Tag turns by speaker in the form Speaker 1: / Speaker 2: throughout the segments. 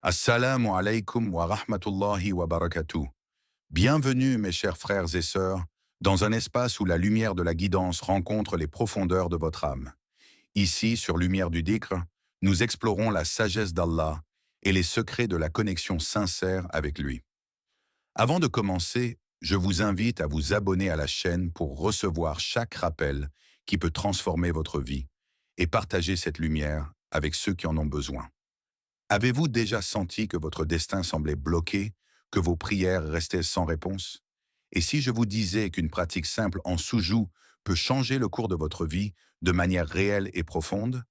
Speaker 1: Assalamu alaikum wa rahmatullahi wa barakatuh. Bienvenue mes chers frères et sœurs, dans un espace où la lumière de la guidance rencontre les profondeurs de votre âme. Ici, sur Lumière du Dhikr, nous explorons la sagesse d'Allah et les secrets de la connexion sincère avec lui. Avant de commencer, je vous invite à vous abonner à la chaîne pour recevoir chaque rappel qui peut transformer votre vie et partager cette lumière avec ceux qui en ont besoin. Avez-vous déjà senti que votre destin semblait bloqué, que vos prières restaient sans réponse? Et si je vous disais qu'une pratique simple en soujou peut changer le cours de votre vie de manière réelle et profonde?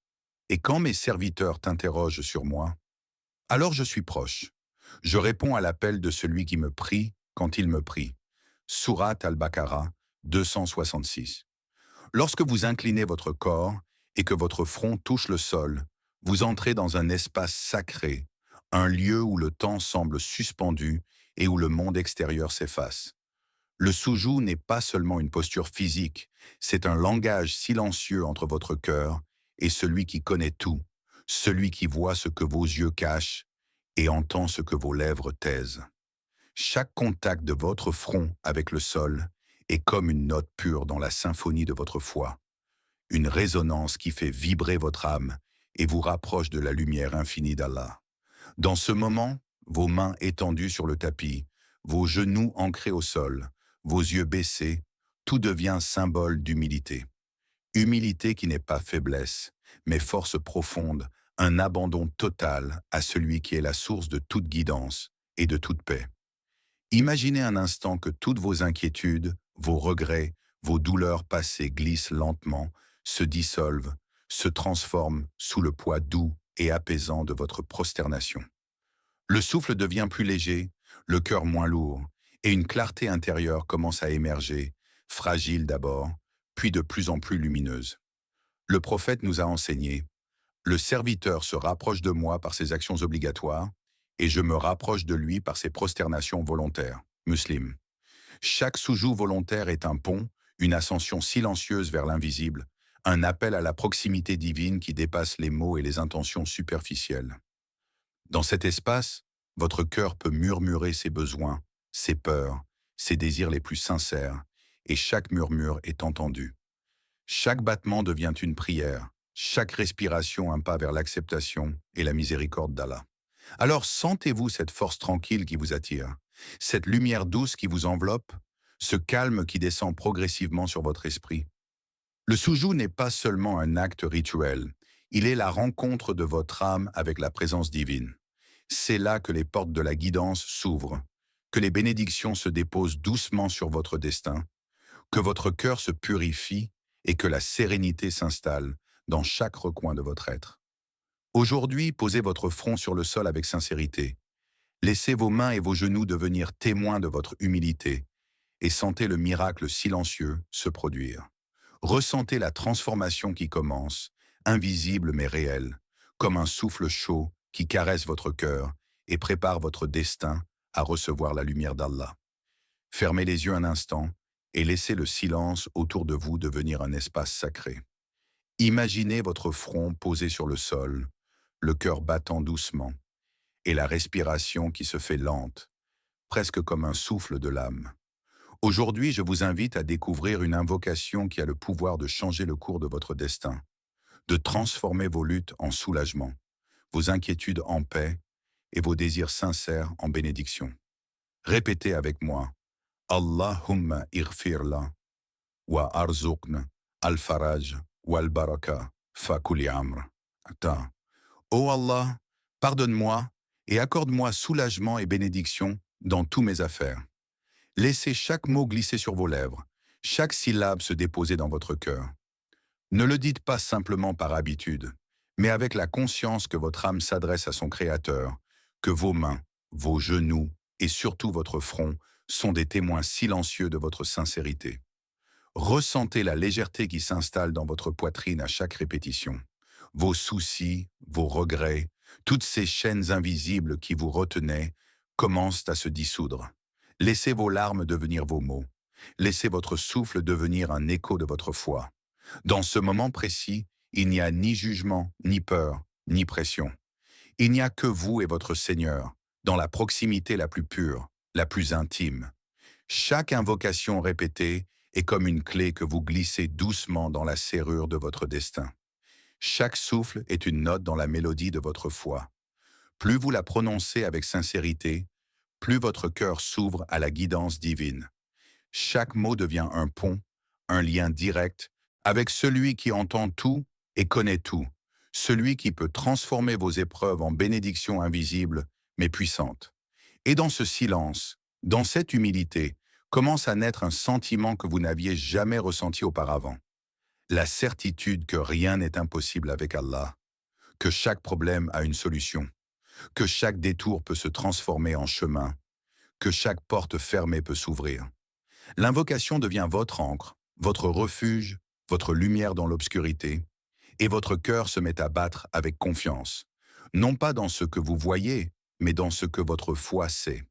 Speaker 1: Et quand mes serviteurs t'interrogent sur moi, alors je suis proche. Je réponds à l'appel de celui qui me prie quand il me prie. Sourate al-Baqarah 266. Lorsque vous inclinez votre corps et que votre front touche le sol, vous entrez dans un espace sacré, un lieu où le temps semble suspendu et où le monde extérieur s'efface. Le soujou n'est pas seulement une posture physique, c'est un langage silencieux entre votre cœur et celui qui connaît tout, celui qui voit ce que vos yeux cachent et entend ce que vos lèvres taisent. Chaque contact de votre front avec le sol est comme une note pure dans la symphonie de votre foi, une résonance qui fait vibrer votre âme et vous rapproche de la lumière infinie d'Allah. Dans ce moment, vos mains étendues sur le tapis, vos genoux ancrés au sol, vos yeux baissés, tout devient symbole d'humilité. Humilité qui n'est pas faiblesse, mais force profonde, un abandon total à celui qui est la source de toute guidance et de toute paix. Imaginez un instant que toutes vos inquiétudes, vos regrets, vos douleurs passées glissent lentement, se dissolvent, se transforment sous le poids doux et apaisant de votre prosternation. Le souffle devient plus léger, le cœur moins lourd, et une clarté intérieure commence à émerger, fragile d'abord, puis de plus en plus lumineuse. Le prophète nous a enseigné: le serviteur se rapproche de moi par ses actions obligatoires, et je me rapproche de lui par ses prosternations volontaires. Muslim. Chaque soujou volontaire est un pont, une ascension silencieuse vers l'invisible, un appel à la proximité divine qui dépasse les mots et les intentions superficielles. Dans cet espace, votre cœur peut murmurer ses besoins, ses peurs, ses désirs les plus sincères, et chaque murmure est entendu. Chaque battement devient une prière, chaque respiration un pas vers l'acceptation et la miséricorde d'Allah. Alors sentez-vous cette force tranquille qui vous attire, cette lumière douce qui vous enveloppe, ce calme qui descend progressivement sur votre esprit. Le soujou n'est pas seulement un acte rituel, il est la rencontre de votre âme avec la présence divine. C'est là que les portes de la guidance s'ouvrent, que les bénédictions se déposent doucement sur votre destin, que votre cœur se purifie et que la sérénité s'installe dans chaque recoin de votre être. Aujourd'hui, posez votre front sur le sol avec sincérité. Laissez vos mains et vos genoux devenir témoins de votre humilité et sentez le miracle silencieux se produire. Ressentez la transformation qui commence, invisible mais réelle, comme un souffle chaud qui caresse votre cœur et prépare votre destin à recevoir la lumière d'Allah. Fermez les yeux un instant et laissez le silence autour de vous devenir un espace sacré. Imaginez votre front posé sur le sol, le cœur battant doucement, et la respiration qui se fait lente, presque comme un souffle de l'âme. Aujourd'hui, je vous invite à découvrir une invocation qui a le pouvoir de changer le cours de votre destin, de transformer vos luttes en soulagement, vos inquiétudes en paix et vos désirs sincères en bénédiction. Répétez avec moi: Allahumma ighfirla wa arzuqna al-faraj wal-baraka fa kulli amr. Attends. Ô Allah, pardonne-moi et accorde-moi soulagement et bénédiction dans tous mes affaires. Laissez chaque mot glisser sur vos lèvres, chaque syllabe se déposer dans votre cœur. Ne le dites pas simplement par habitude, mais avec la conscience que votre âme s'adresse à son Créateur, que vos mains, vos genoux et surtout votre front sont des témoins silencieux de votre sincérité. Ressentez la légèreté qui s'installe dans votre poitrine à chaque répétition. Vos soucis, vos regrets, toutes ces chaînes invisibles qui vous retenaient commencent à se dissoudre. Laissez vos larmes devenir vos mots. Laissez votre souffle devenir un écho de votre foi. Dans ce moment précis, il n'y a ni jugement, ni peur, ni pression. Il n'y a que vous et votre Seigneur, dans la proximité la plus pure, la plus intime. Chaque invocation répétée est comme une clé que vous glissez doucement dans la serrure de votre destin. Chaque souffle est une note dans la mélodie de votre foi. Plus vous la prononcez avec sincérité, plus votre cœur s'ouvre à la guidance divine. Chaque mot devient un pont, un lien direct avec celui qui entend tout et connaît tout, celui qui peut transformer vos épreuves en bénédictions invisibles mais puissantes. Et dans ce silence, dans cette humilité, commence à naître un sentiment que vous n'aviez jamais ressenti auparavant. La certitude que rien n'est impossible avec Allah, que chaque problème a une solution, que chaque détour peut se transformer en chemin, que chaque porte fermée peut s'ouvrir. L'invocation devient votre ancre, votre refuge, votre lumière dans l'obscurité, et votre cœur se met à battre avec confiance, non pas dans ce que vous voyez, mais dans ce que votre foi sait.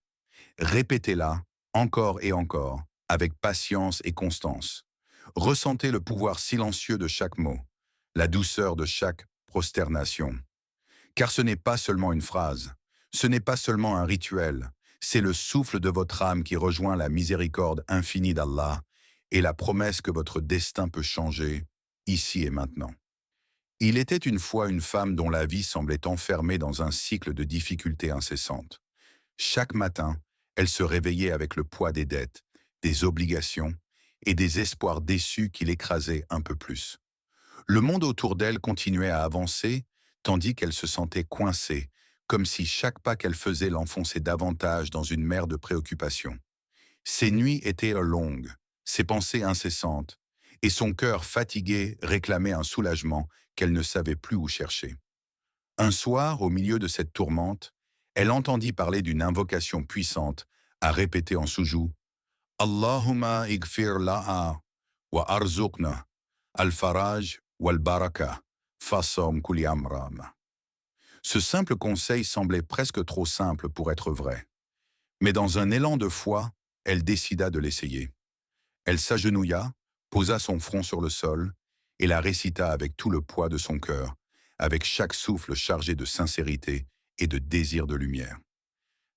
Speaker 1: Répétez-la, encore et encore, avec patience et constance. Ressentez le pouvoir silencieux de chaque mot, la douceur de chaque prosternation. Car ce n'est pas seulement une phrase, ce n'est pas seulement un rituel, c'est le souffle de votre âme qui rejoint la miséricorde infinie d'Allah et la promesse que votre destin peut changer, ici et maintenant. Il était une fois une femme dont la vie semblait enfermée dans un cycle de difficultés incessantes. Chaque matin, elle se réveillait avec le poids des dettes, des obligations et des espoirs déçus qui l'écrasaient un peu plus. Le monde autour d'elle continuait à avancer, tandis qu'elle se sentait coincée, comme si chaque pas qu'elle faisait l'enfonçait davantage dans une mer de préoccupations. Ses nuits étaient longues, ses pensées incessantes, et son cœur fatigué réclamait un soulagement qu'elle ne savait plus où chercher. Un soir, au milieu de cette tourmente, elle entendit parler d'une invocation puissante à répéter en soujou « Allahumma igfir la'a wa arzuqna al-faraj wal-baraka fasom kulli amram ». Ce simple conseil semblait presque trop simple pour être vrai. Mais dans un élan de foi, elle décida de l'essayer. Elle s'agenouilla, posa son front sur le sol et la récita avec tout le poids de son cœur, avec chaque souffle chargé de sincérité et de désir de lumière.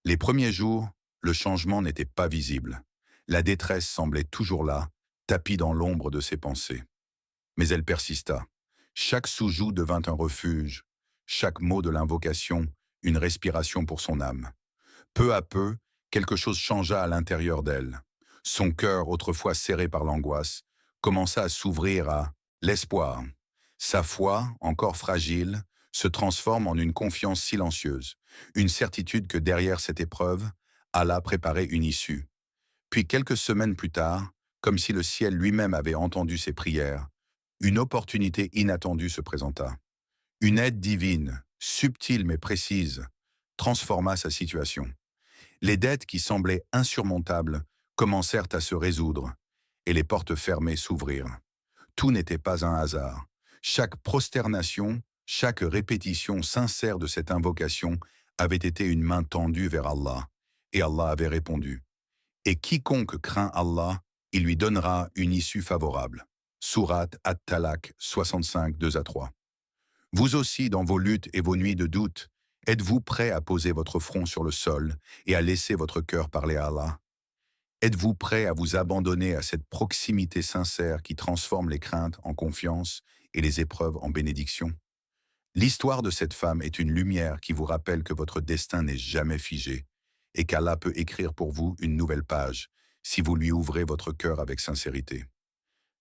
Speaker 1: Les premiers jours, le changement n'était pas visible. La détresse semblait toujours là, tapie dans l'ombre de ses pensées. Mais elle persista. Chaque soujou devint un refuge, chaque mot de l'invocation, une respiration pour son âme. Peu à peu, quelque chose changea à l'intérieur d'elle. Son cœur, autrefois serré par l'angoisse, commença à s'ouvrir à l'espoir. Sa foi, encore fragile, se transforme en une confiance silencieuse, une certitude que derrière cette épreuve, Allah préparait une issue. Puis quelques semaines plus tard, comme si le ciel lui-même avait entendu ses prières, une opportunité inattendue se présenta. Une aide divine, subtile mais précise, transforma sa situation. Les dettes qui semblaient insurmontables commencèrent à se résoudre et les portes fermées s'ouvrirent. Tout n'était pas un hasard. Chaque prosternation, chaque répétition sincère de cette invocation avait été une main tendue vers Allah, et Allah avait répondu. Et quiconque craint Allah, il lui donnera une issue favorable. Sourate At-Talaq 65, 2-3. Vous aussi, dans vos luttes et vos nuits de doute, êtes-vous prêt à poser votre front sur le sol et à laisser votre cœur parler à Allah? Êtes-vous prêt à vous abandonner à cette proximité sincère qui transforme les craintes en confiance et les épreuves en bénédiction? L'histoire de cette femme est une lumière qui vous rappelle que votre destin n'est jamais figé et qu'Allah peut écrire pour vous une nouvelle page si vous lui ouvrez votre cœur avec sincérité.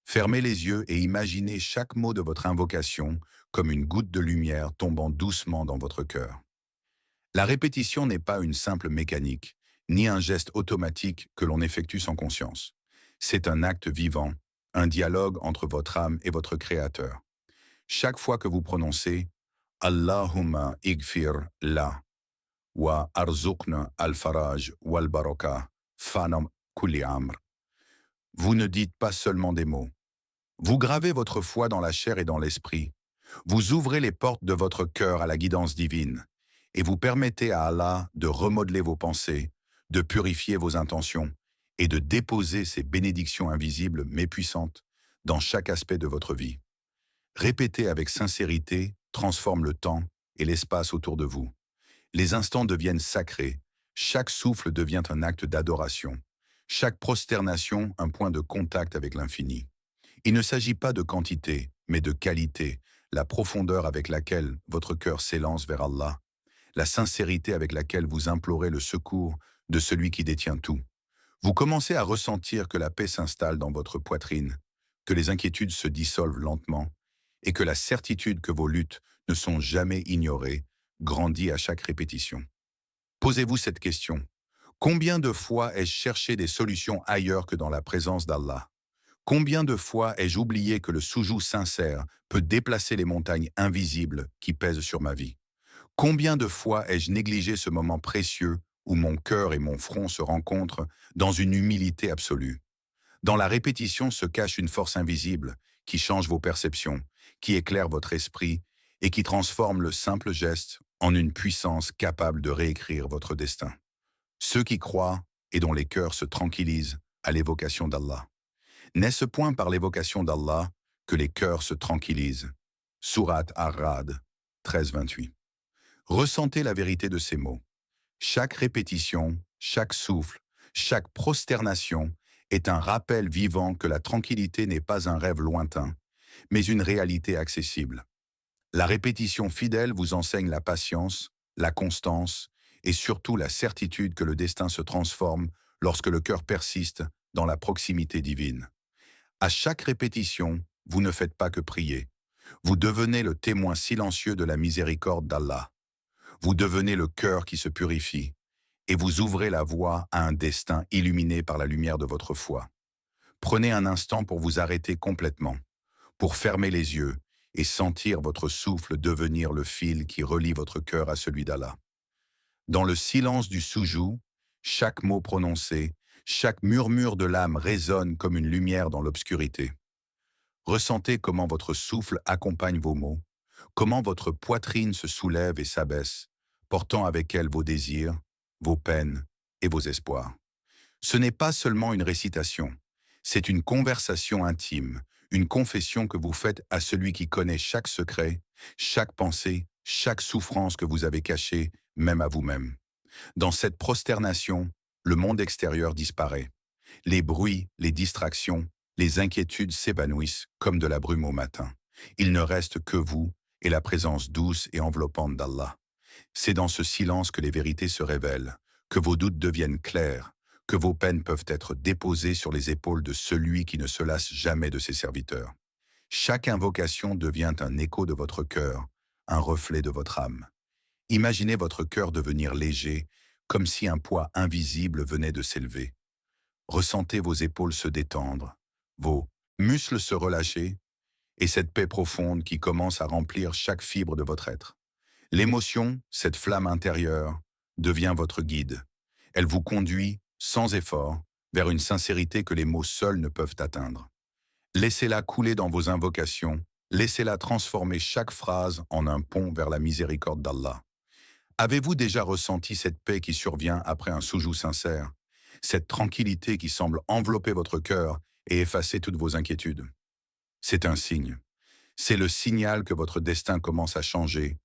Speaker 1: Fermez les yeux et imaginez chaque mot de votre invocation comme une goutte de lumière tombant doucement dans votre cœur. La répétition n'est pas une simple mécanique, ni un geste automatique que l'on effectue sans conscience. C'est un acte vivant, un dialogue entre votre âme et votre Créateur. Chaque fois que vous prononcez « Allahumma igfir la » wa arzuqna al-faraj wal-baraka fanam kulli amr, vous ne dites pas seulement des mots. Vous gravez votre foi dans la chair et dans l'esprit. Vous ouvrez les portes de votre cœur à la guidance divine et vous permettez à Allah de remodeler vos pensées, de purifier vos intentions et de déposer ses bénédictions invisibles mais puissantes dans chaque aspect de votre vie. Répéter avec sincérité transforme le temps et l'espace autour de vous. Les instants deviennent sacrés, chaque souffle devient un acte d'adoration, chaque prosternation un point de contact avec l'infini. Il ne s'agit pas de quantité, mais de qualité, la profondeur avec laquelle votre cœur s'élance vers Allah, la sincérité avec laquelle vous implorez le secours de celui qui détient tout. Vous commencez à ressentir que la paix s'installe dans votre poitrine, que les inquiétudes se dissolvent lentement et que la certitude que vos luttes ne sont jamais ignorées grandit à chaque répétition. Posez-vous cette question. Combien de fois ai-je cherché des solutions ailleurs que dans la présence d'Allah? Combien de fois ai-je oublié que le soujou sincère peut déplacer les montagnes invisibles qui pèsent sur ma vie? Combien de fois ai-je négligé ce moment précieux où mon cœur et mon front se rencontrent dans une humilité absolue? Dans la répétition se cache une force invisible qui change vos perceptions, qui éclaire votre esprit et qui transforme le simple geste en une puissance capable de réécrire votre destin. Ceux qui croient et dont les cœurs se tranquillisent à l'évocation d'Allah. N'est-ce point par l'évocation d'Allah que les cœurs se tranquillisent? Sourate Ar-Ra'd 13-28. Ressentez la vérité de ces mots. Chaque répétition, chaque souffle, chaque prosternation est un rappel vivant que la tranquillité n'est pas un rêve lointain, mais une réalité accessible. La répétition fidèle vous enseigne la patience, la constance et surtout la certitude que le destin se transforme lorsque le cœur persiste dans la proximité divine. À chaque répétition, vous ne faites pas que prier. Vous devenez le témoin silencieux de la miséricorde d'Allah. Vous devenez le cœur qui se purifie et vous ouvrez la voie à un destin illuminé par la lumière de votre foi. Prenez un instant pour vous arrêter complètement, pour fermer les yeux et sentir votre souffle devenir le fil qui relie votre cœur à celui d'Allah. Dans le silence du soujou, chaque mot prononcé, chaque murmure de l'âme résonne comme une lumière dans l'obscurité. Ressentez comment votre souffle accompagne vos mots, comment votre poitrine se soulève et s'abaisse, portant avec elle vos désirs, vos peines et vos espoirs. Ce n'est pas seulement une récitation, c'est une conversation intime, une confession que vous faites à celui qui connaît chaque secret, chaque pensée, chaque souffrance que vous avez cachée, même à vous-même. Dans cette prosternation, le monde extérieur disparaît. Les bruits, les distractions, les inquiétudes s'évanouissent comme de la brume au matin. Il ne reste que vous et la présence douce et enveloppante d'Allah. C'est dans ce silence que les vérités se révèlent, que vos doutes deviennent clairs, que vos peines peuvent être déposées sur les épaules de celui qui ne se lasse jamais de ses serviteurs. Chaque invocation devient un écho de votre cœur, un reflet de votre âme. Imaginez votre cœur devenir léger, comme si un poids invisible venait de s'élever. Ressentez vos épaules se détendre, vos muscles se relâcher, et cette paix profonde qui commence à remplir chaque fibre de votre être. L'émotion, cette flamme intérieure, devient votre guide. Elle vous conduit, sans effort, vers une sincérité que les mots seuls ne peuvent atteindre. Laissez-la couler dans vos invocations, laissez-la transformer chaque phrase en un pont vers la miséricorde d'Allah. Avez-vous déjà ressenti cette paix qui survient après un soujou sincère? Cette tranquillité qui semble envelopper votre cœur et effacer toutes vos inquiétudes? C'est un signe. C'est le signal que votre destin commence à changer,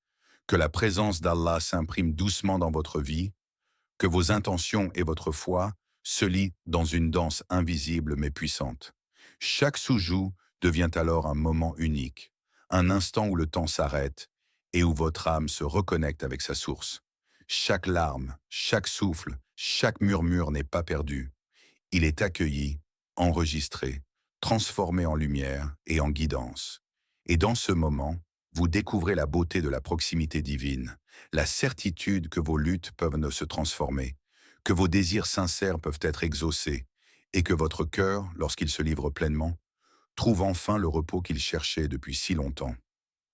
Speaker 1: que la présence d'Allah s'imprime doucement dans votre vie, que vos intentions et votre foi se lient dans une danse invisible mais puissante. Chaque soujou devient alors un moment unique, un instant où le temps s'arrête et où votre âme se reconnecte avec sa source. Chaque larme, chaque souffle, chaque murmure n'est pas perdu. Il est accueilli, enregistré, transformé en lumière et en guidance. Et dans ce moment, vous découvrez la beauté de la proximité divine, la certitude que vos luttes peuvent se transformer, que vos désirs sincères peuvent être exaucés, et que votre cœur, lorsqu'il se livre pleinement, trouve enfin le repos qu'il cherchait depuis si longtemps.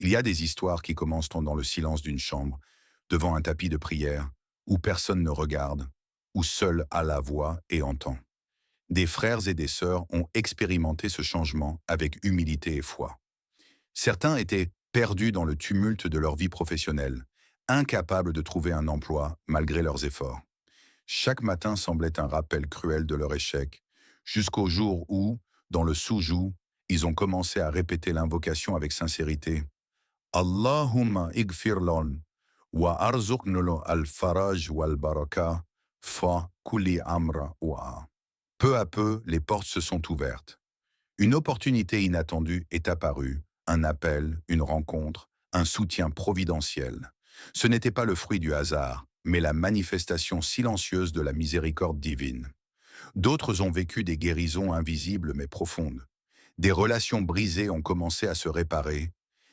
Speaker 1: Il y a des histoires qui commencent dans le silence d'une chambre, devant un tapis de prière, où personne ne regarde, où seul Allah voit et entend. Des frères et des sœurs ont expérimenté ce changement avec humilité et foi. Certains étaient perdus dans le tumulte de leur vie professionnelle, incapables de trouver un emploi malgré leurs efforts. Chaque matin semblait un rappel cruel de leur échec, jusqu'au jour où, dans le soujou, ils ont commencé à répéter l'invocation avec sincérité. Allahumma igfir lon. Wa arzuqnulu al-faraj wal-baraka fa kulli amra wa. Peu à peu, les portes se sont ouvertes. Une opportunité inattendue est apparue, un appel, une rencontre, un soutien providentiel. Ce n'était pas le fruit du hasard, mais la manifestation silencieuse de la miséricorde divine. D'autres ont vécu des guérisons invisibles mais profondes. Des relations brisées ont commencé à se réparer,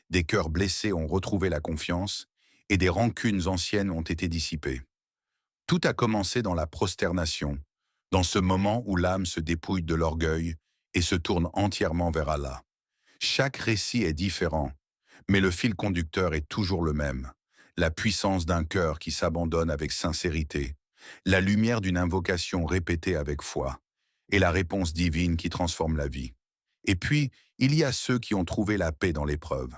Speaker 1: des cœurs blessés ont retrouvé la confiance, et des rancunes anciennes ont été dissipées. Tout a commencé dans la prosternation, dans ce moment où l'âme se dépouille de l'orgueil et se tourne entièrement vers Allah. Chaque récit est différent, mais le fil conducteur est toujours le même. La puissance d'un cœur qui s'abandonne avec sincérité, la lumière d'une invocation répétée avec foi, et la réponse divine qui transforme la vie. Et puis, il y a ceux qui ont trouvé la paix dans l'épreuve,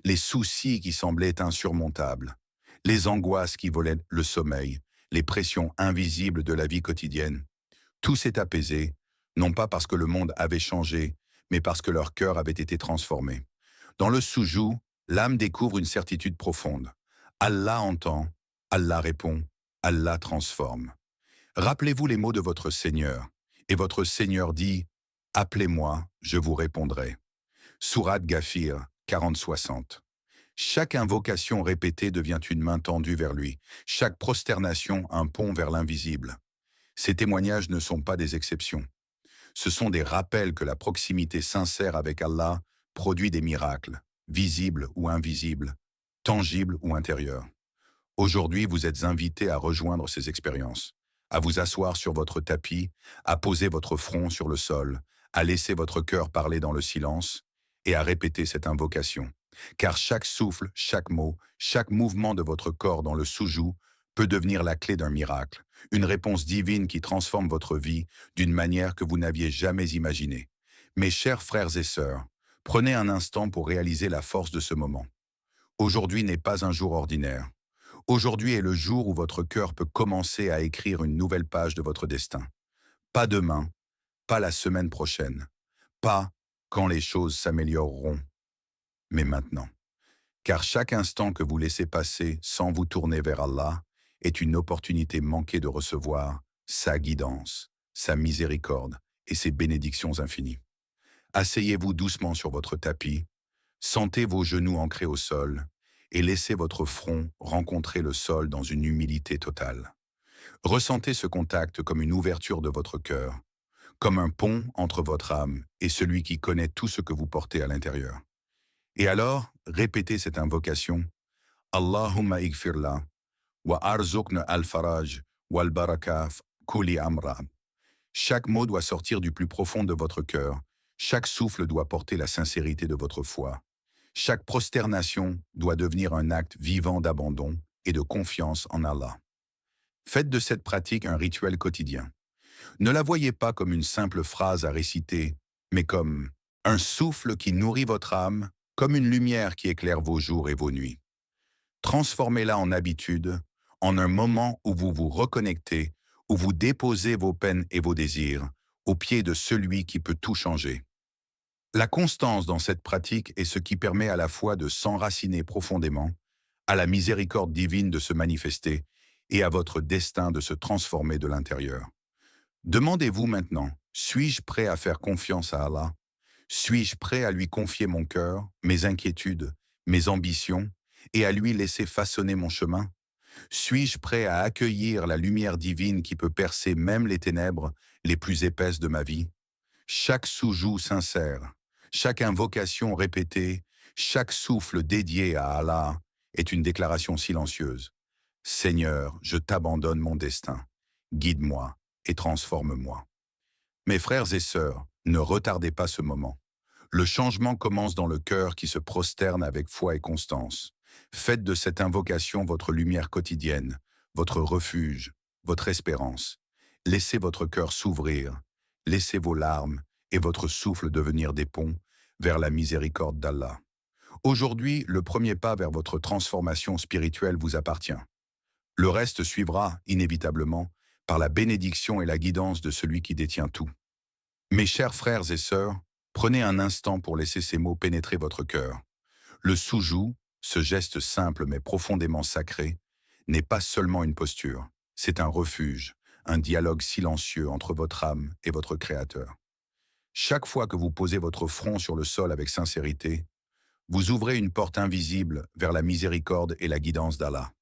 Speaker 1: les soucis qui semblaient insurmontables, les angoisses qui volaient le sommeil, les pressions invisibles de la vie quotidienne. Tout s'est apaisé, non pas parce que le monde avait changé, mais parce que leur cœur avait été transformé. Dans le soujou, l'âme découvre une certitude profonde. Allah entend, Allah répond, Allah transforme. Rappelez-vous les mots de votre Seigneur, et votre Seigneur dit « Appelez-moi, je vous répondrai ». Sourate Ghafir 40-60. Chaque invocation répétée devient une main tendue vers lui, chaque prosternation un pont vers l'invisible. Ces témoignages ne sont pas des exceptions. Ce sont des rappels que la proximité sincère avec Allah produit des miracles, visibles ou invisibles, tangibles ou intérieurs. Aujourd'hui, vous êtes invités à rejoindre ces expériences, à vous asseoir sur votre tapis, à poser votre front sur le sol, à laisser votre cœur parler dans le silence et à répéter cette invocation. Car chaque souffle, chaque mot, chaque mouvement de votre corps dans le soujou peut devenir la clé d'un miracle, une réponse divine qui transforme votre vie d'une manière que vous n'aviez jamais imaginée. Mes chers frères et sœurs, prenez un instant pour réaliser la force de ce moment. Aujourd'hui n'est pas un jour ordinaire. Aujourd'hui est le jour où votre cœur peut commencer à écrire une nouvelle page de votre destin. Pas demain, pas la semaine prochaine, pas quand les choses s'amélioreront, mais maintenant. Car chaque instant que vous laissez passer sans vous tourner vers Allah est une opportunité manquée de recevoir sa guidance, sa miséricorde et ses bénédictions infinies. Asseyez-vous doucement sur votre tapis, sentez vos genoux ancrés au sol et laissez votre front rencontrer le sol dans une humilité totale. Ressentez ce contact comme une ouverture de votre cœur, comme un pont entre votre âme et celui qui connaît tout ce que vous portez à l'intérieur. Et alors, répétez cette invocation. Allahumma igfirla, wa arzuqna al-faraj, wal barakaf, kuli amra. Chaque mot doit sortir du plus profond de votre cœur. Chaque souffle doit porter la sincérité de votre foi. Chaque prosternation doit devenir un acte vivant d'abandon et de confiance en Allah. Faites de cette pratique un rituel quotidien. Ne la voyez pas comme une simple phrase à réciter, mais comme un souffle qui nourrit votre âme, comme une lumière qui éclaire vos jours et vos nuits. Transformez-la en habitude, en un moment où vous vous reconnectez, où vous déposez vos peines et vos désirs au pied de celui qui peut tout changer. La constance dans cette pratique est ce qui permet à la fois de s'enraciner profondément, à la miséricorde divine de se manifester et à votre destin de se transformer de l'intérieur. Demandez-vous maintenant, suis-je prêt à faire confiance à Allah? Suis-je prêt à lui confier mon cœur, mes inquiétudes, mes ambitions, et à lui laisser façonner mon chemin? Suis-je prêt à accueillir la lumière divine qui peut percer même les ténèbres les plus épaisses de ma vie? Chaque soujou sincère, chaque invocation répétée, chaque souffle dédié à Allah est une déclaration silencieuse. Seigneur, je t'abandonne mon destin. Guide-moi et transforme-moi. Mes frères et sœurs, ne retardez pas ce moment. Le changement commence dans le cœur qui se prosterne avec foi et constance. Faites de cette invocation votre lumière quotidienne, votre refuge, votre espérance. Laissez votre cœur s'ouvrir, laissez vos larmes et votre souffle devenir des ponts vers la miséricorde d'Allah. Aujourd'hui, le premier pas vers votre transformation spirituelle vous appartient. Le reste suivra, inévitablement, par la bénédiction et la guidance de celui qui détient tout. Mes chers frères et sœurs, prenez un instant pour laisser ces mots pénétrer votre cœur. Le soujou, Ce geste simple mais profondément sacré n'est pas seulement une posture, c'est un refuge, un dialogue silencieux entre votre âme et votre Créateur. Chaque fois que vous posez votre front sur le sol avec sincérité, vous ouvrez une porte invisible vers la miséricorde et la guidance d'Allah.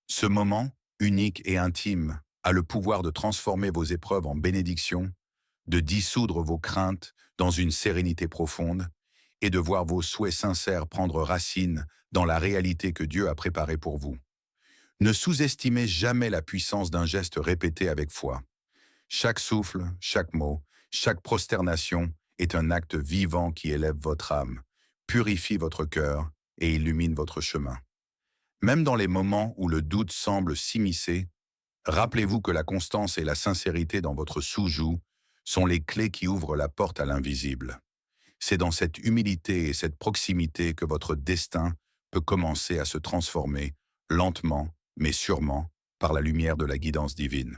Speaker 1: Ce moment, unique et intime, a le pouvoir de transformer vos épreuves en bénédictions, de dissoudre vos craintes dans une sérénité profonde et de voir vos souhaits sincères prendre racine dans la réalité que Dieu a préparée pour vous. Ne sous-estimez jamais la puissance d'un geste répété avec foi. Chaque souffle, chaque mot, chaque prosternation est un acte vivant qui élève votre âme, purifie votre cœur et illumine votre chemin. Même dans les moments où le doute semble s'immiscer, rappelez-vous que la constance et la sincérité dans votre sous-joue sont les clés qui ouvrent la porte à l'invisible. C'est dans cette humilité et cette proximité que votre destin peut commencer à se transformer, lentement, mais sûrement, par la lumière de la guidance divine.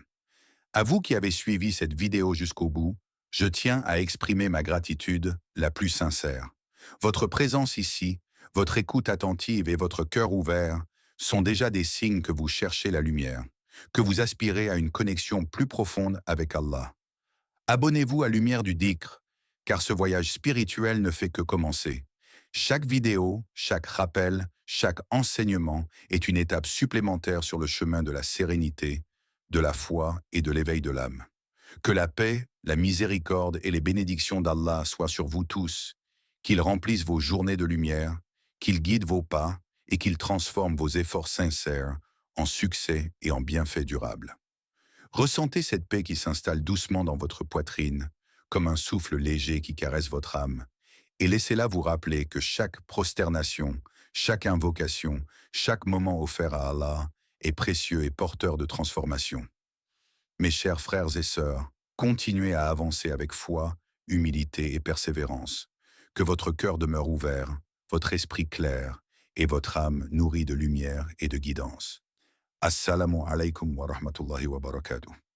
Speaker 1: À vous qui avez suivi cette vidéo jusqu'au bout, je tiens à exprimer ma gratitude la plus sincère. Votre présence ici, votre écoute attentive et votre cœur ouvert sont déjà des signes que vous cherchez la lumière, que vous aspirez à une connexion plus profonde avec Allah. Abonnez-vous à Lumière du Dhikr, car ce voyage spirituel ne fait que commencer. Chaque vidéo, chaque rappel, chaque enseignement est une étape supplémentaire sur le chemin de la sérénité, de la foi et de l'éveil de l'âme. Que la paix, la miséricorde et les bénédictions d'Allah soient sur vous tous, qu'il remplisse vos journées de lumière, qu'il guide vos pas et qu'il transforme vos efforts sincères en succès et en bienfaits durables. Ressentez cette paix qui s'installe doucement dans votre poitrine, comme un souffle léger qui caresse votre âme, et laissez-la vous rappeler que chaque prosternation, chaque invocation, chaque moment offert à Allah est précieux et porteur de transformation. Mes chers frères et sœurs, continuez à avancer avec foi, humilité et persévérance. Que votre cœur demeure ouvert, votre esprit clair et votre âme nourrie de lumière et de guidance. Assalamu alaikum wa rahmatullahi wa barakatuh.